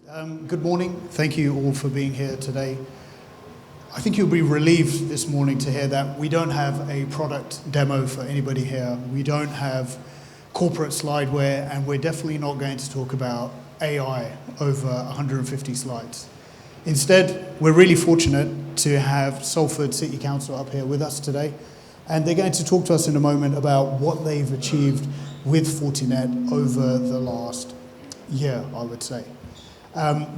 Good morning. Thank you all for being here today. I think you'll be relieved this morning to hear that we don't have a product demo for anybody here. We don't have corporate slideware, and we're definitely not going to talk about AI over 150 slides. Instead, we're really fortunate to have Salford City Council up here with us today, and they're going to talk to us in a moment about what they've achieved with Fortinet over the last year, I would say.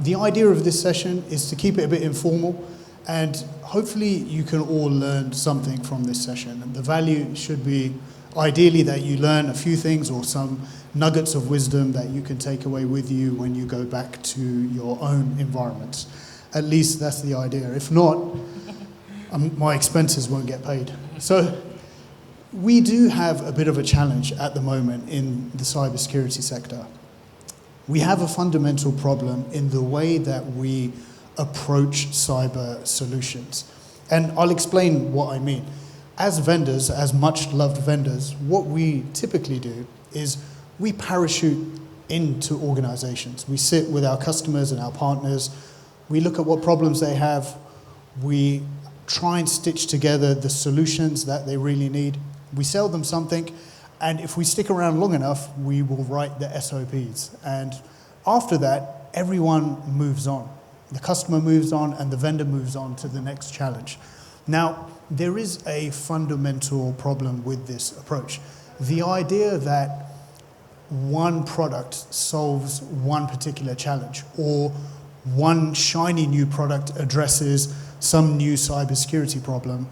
The idea of this session is to keep it a bit informal, and hopefully you can all learn something from this session. And the value should be ideally that you learn a few things or some nuggets of wisdom that you can take away with you when you go back to your own environments. At least that's the idea. If not, my expenses won't get paid. So we do have a bit of a challenge at the moment in the cybersecurity sector. We have a fundamental problem in the way that we approach cyber solutions. And I'll explain what I mean. As vendors, as much loved vendors, what we typically do is we parachute into organizations. We sit with our customers and our partners. We look at what problems they have. We try and stitch together the solutions that they really need. We sell them something. And if we stick around long enough, we will write the SOPs. And after that, everyone moves on. The customer moves on and the vendor moves on to the next challenge. Now, there is a fundamental problem with this approach. The idea that one product solves one particular challenge, or one shiny new product addresses some new cybersecurity problem,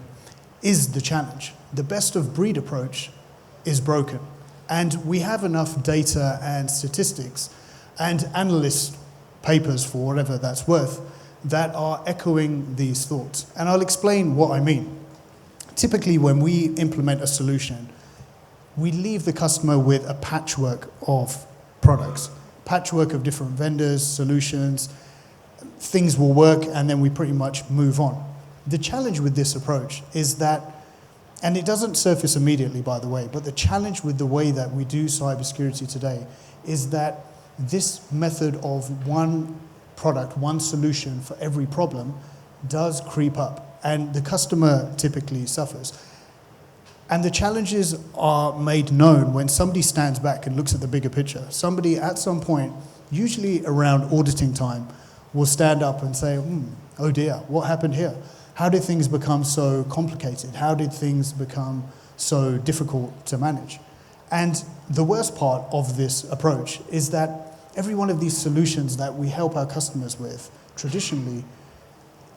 is the challenge. The best of breed approach is broken. And we have enough data and statistics and analyst papers, for whatever that's worth, that are echoing these thoughts. And I'll explain what I mean. Typically, when we implement a solution, we leave the customer with a patchwork of products, patchwork of different vendors, solutions. Things will work, and then we pretty much move on. The challenge with this approach is that, and it doesn't surface immediately, by the way, but the challenge with the way that we do cybersecurity today is that this method of one product, one solution for every problem does creep up, and the customer typically suffers. And the challenges are made known when somebody stands back and looks at the bigger picture. Somebody at some point, usually around auditing time, will stand up and say, oh dear, what happened here? How did things become so complicated? How did things become so difficult to manage? And the worst part of this approach is that every one of these solutions that we help our customers with traditionally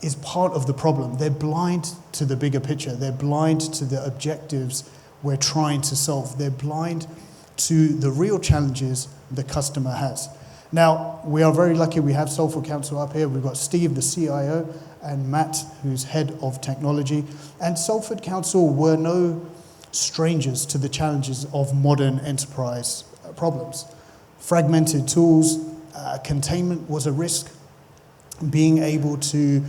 is part of the problem. They're blind to the bigger picture. They're blind to the objectives we're trying to solve. They're blind to the real challenges the customer has. Now, we are very lucky we have Salford Council up here. We've got Steve, the CIO, and Matt, who's head of technology. And Salford Council were no strangers to the challenges of modern enterprise problems. Fragmented tools, containment was a risk. Being able to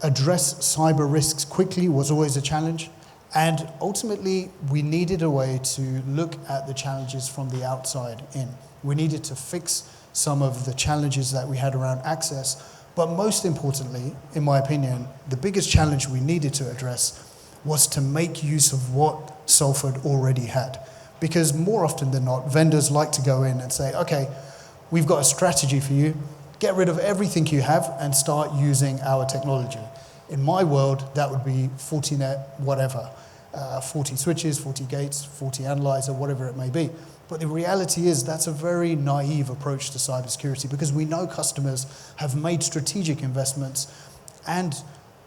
address cyber risks quickly was always a challenge. And ultimately, we needed a way to look at the challenges from the outside in. We needed to fix some of the challenges that we had around access. But most importantly, in my opinion, the biggest challenge we needed to address was to make use of what Salford already had. Because more often than not, vendors like to go in and say, okay, we've got a strategy for you. Get rid of everything you have and start using our technology. In my world, that would be Fortinet, whatever. 40 switches, 40 gates, 40 analyzer, whatever it may be. But the reality is that's a very naive approach to cybersecurity, because we know customers have made strategic investments and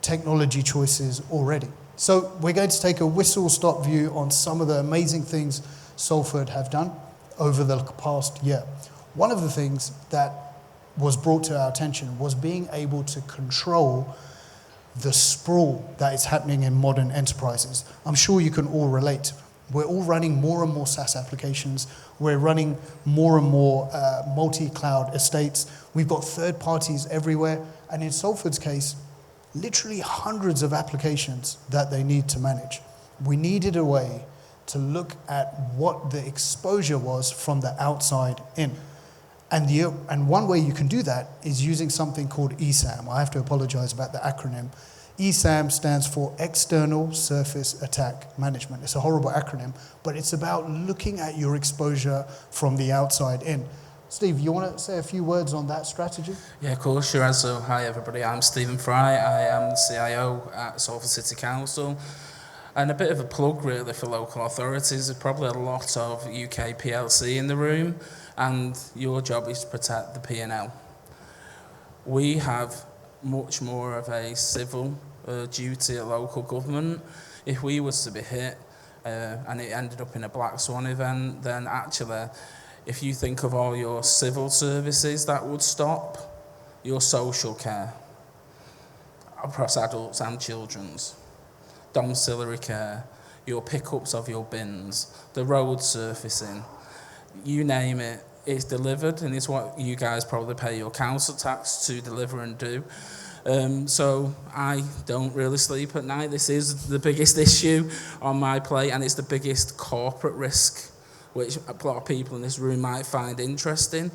technology choices already. So we're going to take a whistle-stop view on some of the amazing things Salford have done over the past year. One of the things that was brought to our attention was being able to control the sprawl that is happening in modern enterprises. I'm sure you can all relate. We're all running more and more SaaS applications. We're running more and more multi-cloud estates. We've got third parties everywhere. And in Salford's case, literally hundreds of applications that they need to manage. We needed a way to look at what the exposure was from the outside in. And one way you can do that is using something called ESAM. I have to apologize about the acronym. ESAM stands for External Surface Attack Management. It's a horrible acronym, but it's about looking at your exposure from the outside in. Steve, you want to say a few words on that strategy? Yeah, of course, Shiraz. So, hi everybody, I'm Stephen Fry. I am the CIO at Salford City Council. And a bit of a plug really for local authorities. There's probably a lot of UK PLC in the room, and your job is to protect the P&L. We have much more of a civil duty at local government. If we was to be hit and it ended up in a black swan event, then actually, if you think of all your civil services that would stop, your social care across adults and children's, domiciliary care, your pickups of your bins, the road surfacing, you name it, it's delivered, and it's what you guys probably pay your council tax to deliver and do. So I don't really sleep at night. This is the biggest issue on my plate, and it's the biggest corporate risk, which a lot of people in this room might find interesting.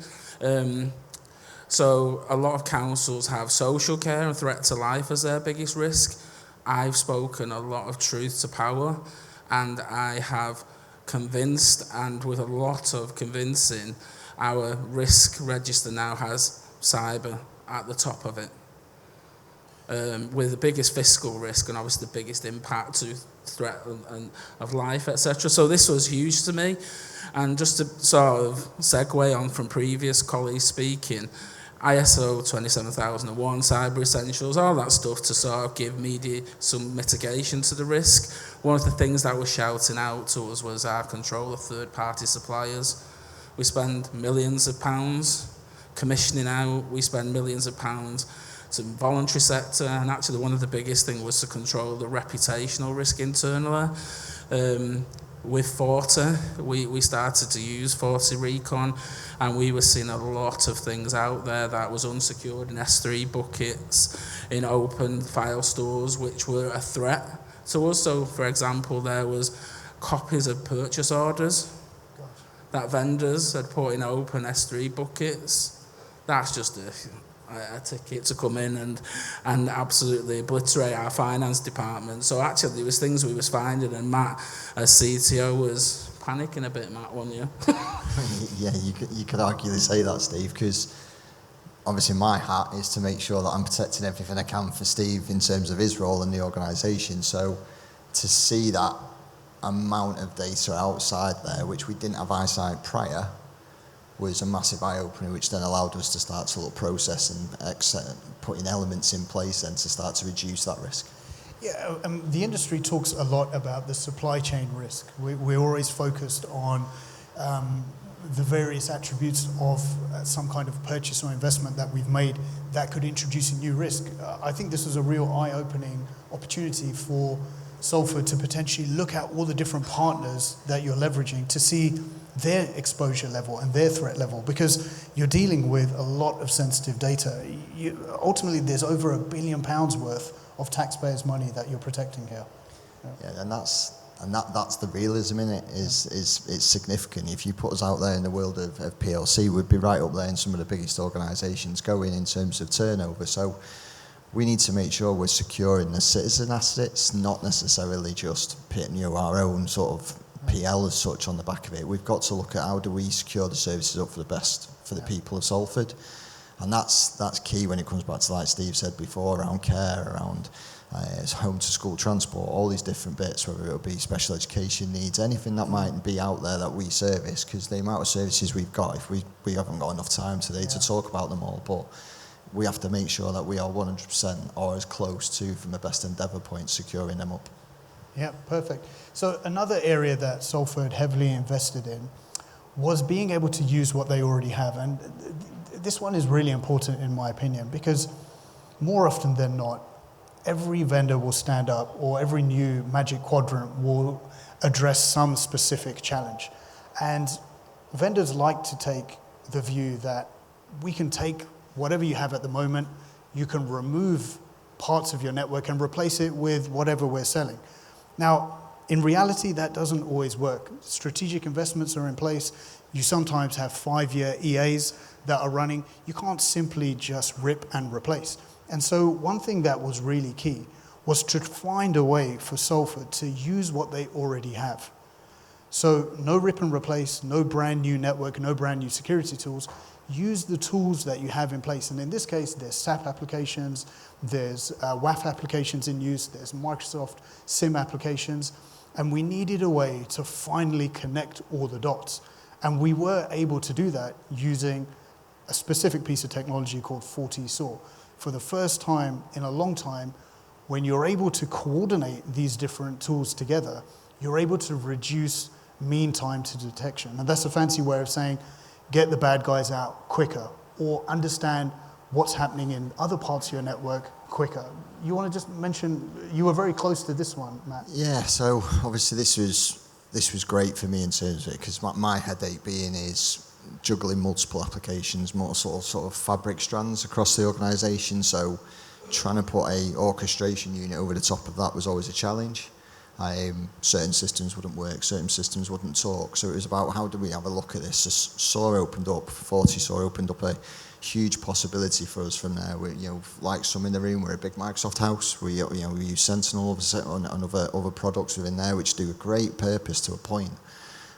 So a lot of councils have social care and threat to life as their biggest risk. I've spoken a lot of truth to power, and I have convinced, and with a lot of convincing, our risk register now has cyber at the top of it, with the biggest fiscal risk and obviously the biggest impact to threat and of life, etc. So this was huge to me, and just to sort of segue on from previous colleagues speaking, ISO 27001, Cyber Essentials, all that stuff to sort of give media some mitigation to the risk. One of the things that was shouting out to us was our control of third-party suppliers. We spend millions of pounds commissioning out, we spend millions of pounds to the voluntary sector, and actually one of the biggest things was to control the reputational risk internally. With Forti, we started to use Forti Recon, and we were seeing a lot of things out there that was unsecured in S3 buckets, in open file stores, which were a threat to us. So, for example, there was copies of purchase orders that vendors had put in open S3 buckets. That's just a ticket to come in and absolutely obliterate our finance department. So actually there was things we was finding, and Matt, as CTO, was panicking a bit, Matt, wasn't you? Yeah, you could arguably say that, Steve, because obviously my hat is to make sure that I'm protecting everything I can for Steve in terms of his role in the organisation. So to see that amount of data outside there, which we didn't have eyesight prior, was a massive eye-opener, which then allowed us to start to look process and putting elements in place then to start to reduce that risk. Yeah, the industry talks a lot about the supply chain risk. We're always focused on the various attributes of some kind of purchase or investment that we've made that could introduce a new risk. I think this is a real eye-opening opportunity for Salford to potentially look at all the different partners that you're leveraging to see their exposure level and their threat level, because you're dealing with a lot of sensitive data. Ultimately, there's over £1 billion worth of taxpayers' money that you're protecting here. Yeah, and that's the realism in it. It's significant. If you put us out there in the world of PLC, we'd be right up there in some of the biggest organisations going in terms of turnover. So we need to make sure we're securing the citizen assets, not necessarily just putting our own sort of PL as such on the back of it. We've got to look at how do we secure the services up for the best for the people of Salford, and that's key when it comes back to, like Steve said before, around care, around home to school transport, all these different bits, whether it'll be special education needs, anything that might be out there that we service, because the amount of services we've got, if we haven't got enough time today to talk about them all, but we have to make sure that we are 100% or as close to, from the best endeavour point, securing them up. Yeah, perfect. So another area that Salford heavily invested in was being able to use what they already have. And this one is really important in my opinion, because more often than not, every vendor will stand up, or every new Magic Quadrant will address some specific challenge. And vendors like to take the view that we can take whatever you have at the moment, you can remove parts of your network and replace it with whatever we're selling. Now, In reality, that doesn't always work. Strategic investments are in place. You sometimes have 5-year EAs that are running. You can't simply just rip and replace. And so one thing that was really key was to find a way for Salford to use what they already have. So no rip and replace, no brand new network, no brand new security tools. Use the tools that you have in place. And in this case, there's SAP applications, there's WAF applications in use, there's Microsoft SIM applications. And we needed a way to finally connect all the dots. And we were able to do that using a specific piece of technology called FortiSOAR. For the first time in a long time, when you're able to coordinate these different tools together, you're able to reduce mean time to detection. And that's a fancy way of saying, get the bad guys out quicker, or understand what's happening in other parts of your network quicker. You want to just mention, you were very close to this one, Matt. Yeah, so obviously this was great for me in terms of it, because my headache being is juggling multiple applications, more sort of fabric strands across the organisation. So trying to put a orchestration unit over the top of that was always a challenge. Certain systems wouldn't work, certain systems wouldn't talk. So it was about how do we have a look at this. So SOAR opened up, FortiSOAR opened up a huge possibility for us from there. We, like some in the room, we're a big Microsoft house. We use Sentinel and other products within there which do a great purpose to a point.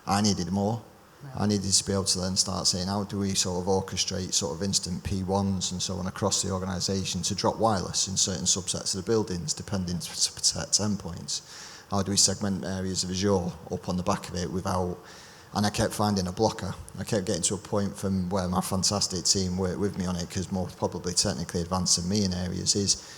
I needed more. Yeah. I needed to be able to then start saying, how do we sort of orchestrate sort of instant P1s and so on across the organisation to drop wireless in certain subsets of the buildings, depending to protect endpoints. How do we segment areas of Azure up on the back of it without, and I kept finding a blocker. I kept getting to a point from where my fantastic team worked with me on it, because more probably technically advanced than me in areas, is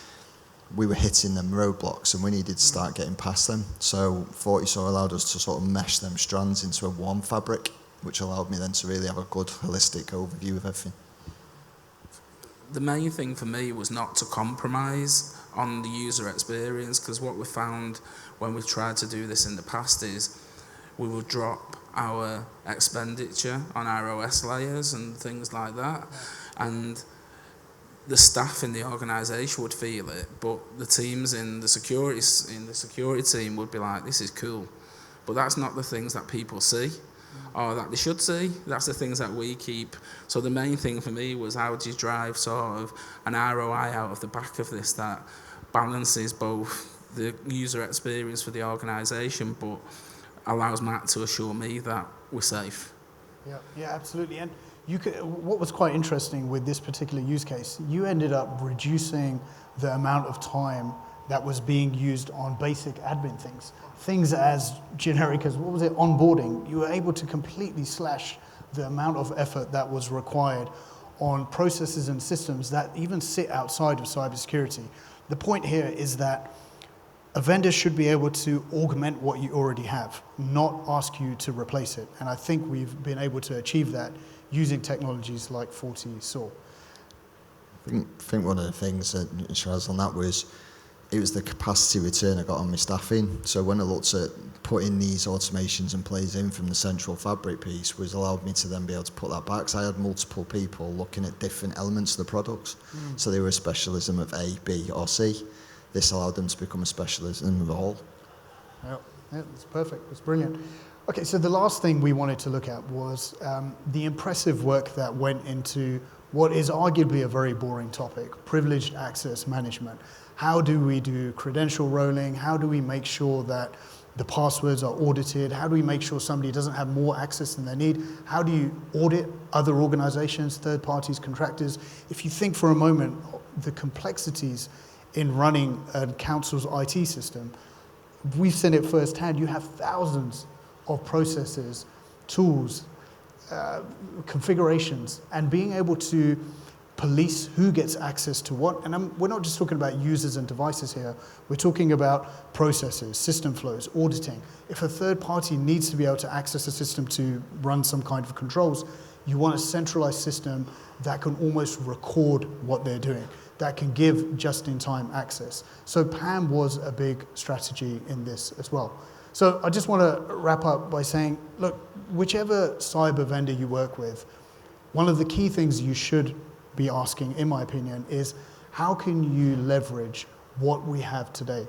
we were hitting them roadblocks and we needed to start getting past them. So FortiSOAR allowed us to sort of mesh them strands into a one fabric, which allowed me then to really have a good holistic overview of everything. The main thing for me was not to compromise on the user experience, because what we found when we've tried to do this in the past is we would drop our expenditure on our OS layers and things like that, and the staff in the organisation would feel it, but the teams in the security team would be like, this is cool, but that's not the things that people see or that they should see. That's the things that we keep. So the main thing for me was, how do you drive sort of an ROI out of the back of this that balances both the user experience for the organisation but allows Matt to assure me that we're safe. Yeah, absolutely. And what was quite interesting with this particular use case, you ended up reducing the amount of time that was being used on basic admin things. Things as generic as, onboarding. You were able to completely slash the amount of effort that was required on processes and systems that even sit outside of cybersecurity. The point here is that a vendor should be able to augment what you already have, not ask you to replace it. And I think we've been able to achieve that using technologies like FortiSOAR. I think one of the things that Shiraz on that was, it was the capacity return I got on my staffing. So when I looked at putting these automations and plays in from the central fabric piece, was allowed me to then be able to put that back. So I had multiple people looking at different elements of the products. So they were a specialism of A, B or C. This allowed them to become a specialism of all. Yeah, it's perfect. It's brilliant. Okay, so the last thing we wanted to look at was the impressive work that went into what is arguably a very boring topic, privileged access management. How do we do credential rolling? How do we make sure that the passwords are audited? How do we make sure somebody doesn't have more access than they need? How do you audit other organizations, third parties, contractors? If you think for a moment, the complexities in running a council's IT system, we've seen it firsthand. You have thousands of processes, tools, configurations, and being able to police who gets access to what. And we're not just talking about users and devices here. We're talking about processes, system flows, auditing. If a third party needs to be able to access a system to run some kind of controls, you want a centralized system that can almost record what they're doing, that can give just-in-time access. So PAM was a big strategy in this as well. So I just want to wrap up by saying, look, whichever cyber vendor you work with, one of the key things you should be asking, in my opinion, is how can you leverage what we have today?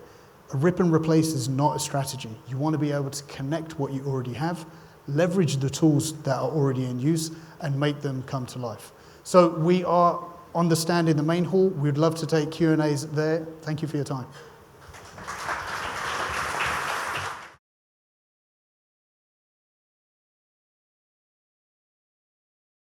A rip and replace is not a strategy. You want to be able to connect what you already have, leverage the tools that are already in use, and make them come to life. So we are on the stand in the main hall. We'd love to take Q&As there. Thank you for your time.